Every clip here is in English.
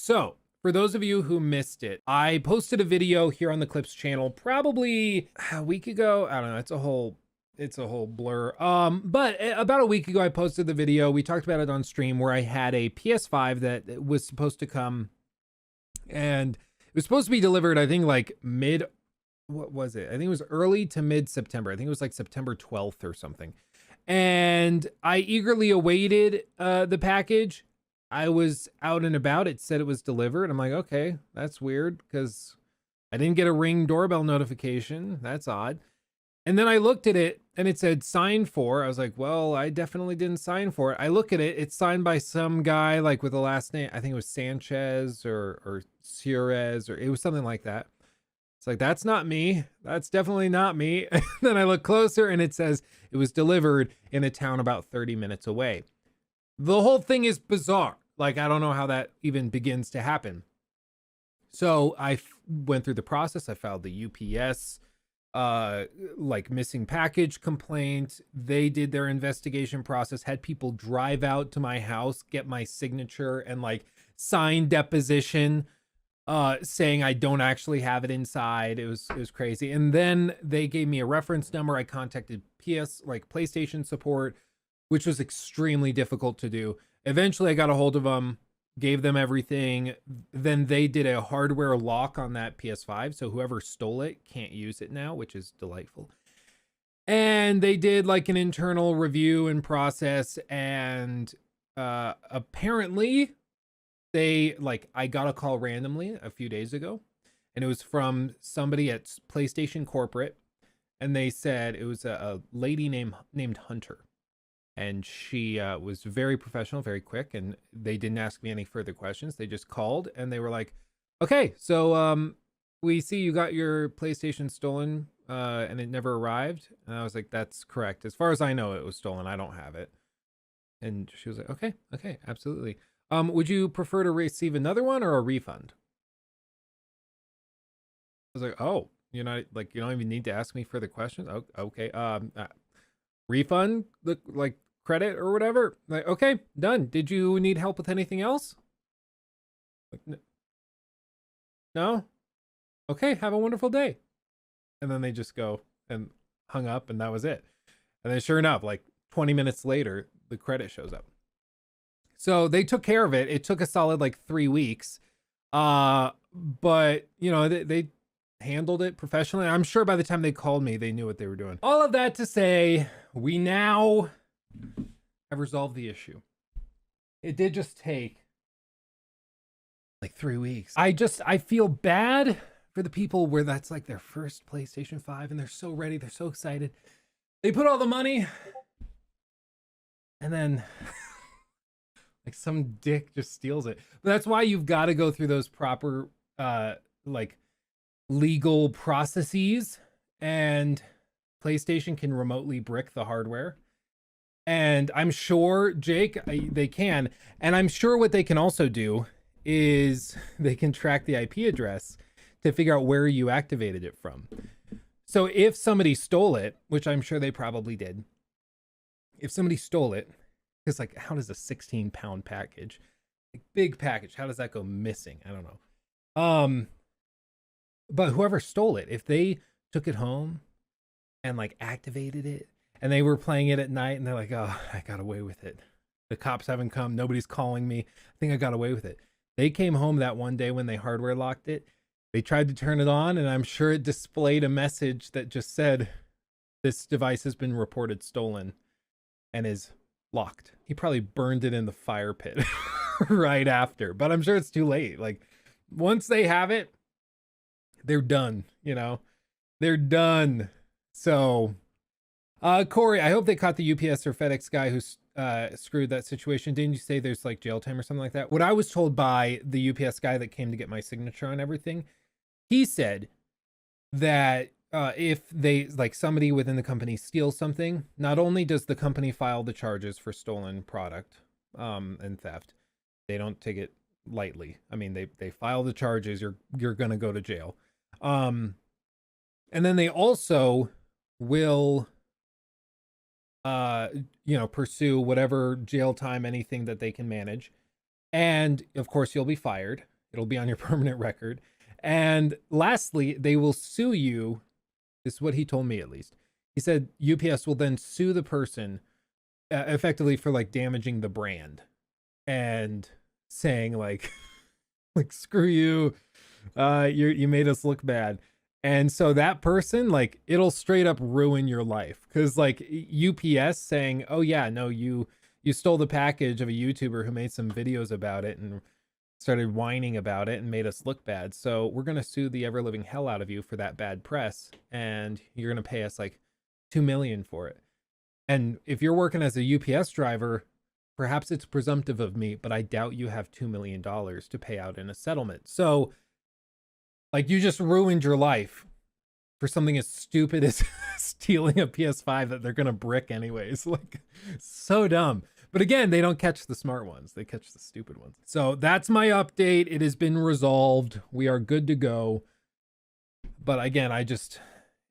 So, for those of you who missed it, I posted a video here on the Clips channel probably a week ago. I don't know, it's a whole blur. But about a week ago I posted the video. We talked about it on stream where I had a PS5 that was supposed to come, and it was supposed to be delivered, I think like what was it? I think it was early to mid September. I think it was like September 12th or something. And I eagerly awaited the package. I was out and about. It said it was delivered. I'm like, okay, that's weird because I didn't get a Ring doorbell notification. That's odd. And then I looked at it and it said signed for. I was like, well, I definitely didn't sign for it. I look at it. It's signed by some guy like with the last name. I think it was Sanchez or Suarez, or it was something like that. It's like, that's not me. That's definitely not me. And then I look closer and it says it was delivered in a town about 30 minutes away. The whole thing is bizarre. Like, I don't know how that even begins to happen. So I went through the process. I filed the UPS, like missing package complaint. They did their investigation process, had people drive out to my house, get my signature and like sign deposition, saying I don't actually have it inside. It was crazy. And then they gave me a reference number. I contacted PlayStation support, which was extremely difficult to do. Eventually I got a hold of them, gave them everything. Then they did a hardware lock on that PS5. So whoever stole it can't use it now, which is delightful. And they did like an internal review and process. And apparently I got a call randomly a few days ago, and it was from somebody at PlayStation corporate. And they said it was a lady named Hunter. And she was very professional, very quick, and they didn't ask me any further questions. They just called and they were like, okay, so we see you got your PlayStation stolen and it never arrived. And I was like, that's correct. As far as I know, it was stolen. I don't have it. And she was like, okay, absolutely. Would you prefer to receive another one or a refund? I was like, oh, you don't even need to ask me further questions. Oh, okay. Refund, like credit or whatever. Like, okay, done. Did you need help with anything else? Like, no? Okay, have a wonderful day. And then they just go and hung up, and that was it. And then sure enough, like 20 minutes later, the credit shows up. So they took care of it. It took a solid like 3 weeks. But you know, they handled it professionally. I'm sure by the time they called me, they knew what they were doing. All of that to say, we now have resolved the issue. It did just take like 3 weeks. I feel bad for the people where that's like their first PlayStation 5 and they're so ready, they're so excited. They put all the money and then like some dick just steals it. But that's why you've got to go through those proper like legal processes, and PlayStation can remotely brick the hardware. And I'm sure, Jake, they can. And I'm sure what they can also do is they can track the IP address to figure out where you activated it from. So if somebody stole it, which I'm sure they probably did, if somebody stole it, because like, how does a 16-pound package, like big package, how does that go missing? I don't know. But whoever stole it, if they took it home and like activated it and they were playing it at night and they're like, oh, I got away with it. The cops haven't come. Nobody's calling me. I think I got away with it. They came home that one day when they hardware locked it. They tried to turn it on, and I'm sure it displayed a message that just said, this device has been reported stolen and is locked. He probably burned it in the fire pit right after, but I'm sure it's too late. Like once they have it, they're done, you know, they're done. So, Corey, I hope they caught the UPS or FedEx guy who screwed that situation. Didn't you say there's like jail time or something like that? What I was told by the UPS guy that came to get my signature on everything, he said that if they, like somebody within the company steals something, not only does the company file the charges for stolen product and theft, they don't take it lightly. I mean, they file the charges, you're going to go to jail. And then they also will pursue whatever jail time, anything that they can manage. And of course you'll be fired. It'll be on your permanent record. And lastly, they will sue you. This is what he told me, at least. He said UPS will then sue the person effectively for like damaging the brand and saying like like screw you, you made us look bad. And so that person, like, it'll straight up ruin your life, because like UPS saying, oh yeah, no, you stole the package of a YouTuber who made some videos about it and started whining about it and made us look bad, so we're going to sue the ever living hell out of you for that bad press, and you're going to pay us like 2 million for it. And if you're working as a UPS driver, perhaps it's presumptive of me, but I doubt you have $2 million to pay out in a settlement. So like, you just ruined your life for something as stupid as stealing a PS5 that they're going to brick anyways. Like, so dumb. But again, they don't catch the smart ones. They catch the stupid ones. So that's my update. It has been resolved. We are good to go. But again,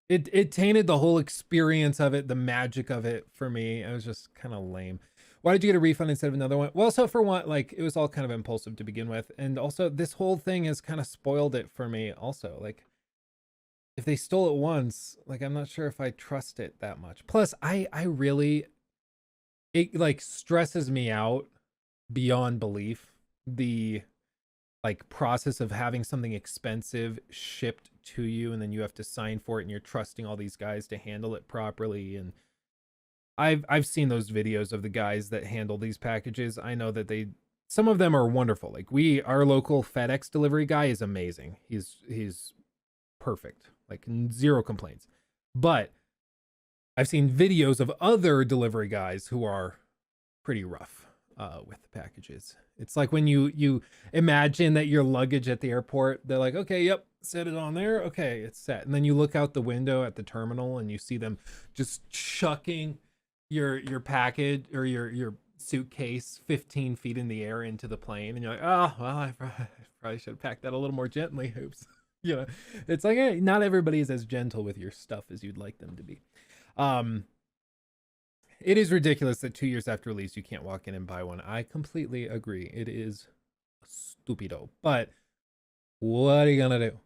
it tainted the whole experience of it, the magic of it for me. It was just kind of lame. Why did you get a refund instead of another one? Well, so for one, like, it was all kind of impulsive to begin with. And also this whole thing has kind of spoiled it for me also. Like, if they stole it once, like, I'm not sure if I trust it that much. Plus, I really, it like stresses me out beyond belief, the like process of having something expensive shipped to you and then you have to sign for it and you're trusting all these guys to handle it properly. And I've seen those videos of the guys that handle these packages. I know that some of them are wonderful. Like, our local FedEx delivery guy is amazing. He's perfect, like zero complaints. But I've seen videos of other delivery guys who are pretty rough with the packages. It's like when you imagine that your luggage at the airport, they're like, okay, yep, set it on there. Okay, it's set. And then you look out the window at the terminal and you see them just chucking your package or your suitcase 15 feet in the air into the plane, and you're like, oh well, I probably should have packed that a little more gently. Oops. You know, it's like, hey, not everybody is as gentle with your stuff as you'd like them to be. It is ridiculous that 2 years after release you can't walk in and buy one. I completely agree. It is stupido, but what are you gonna do?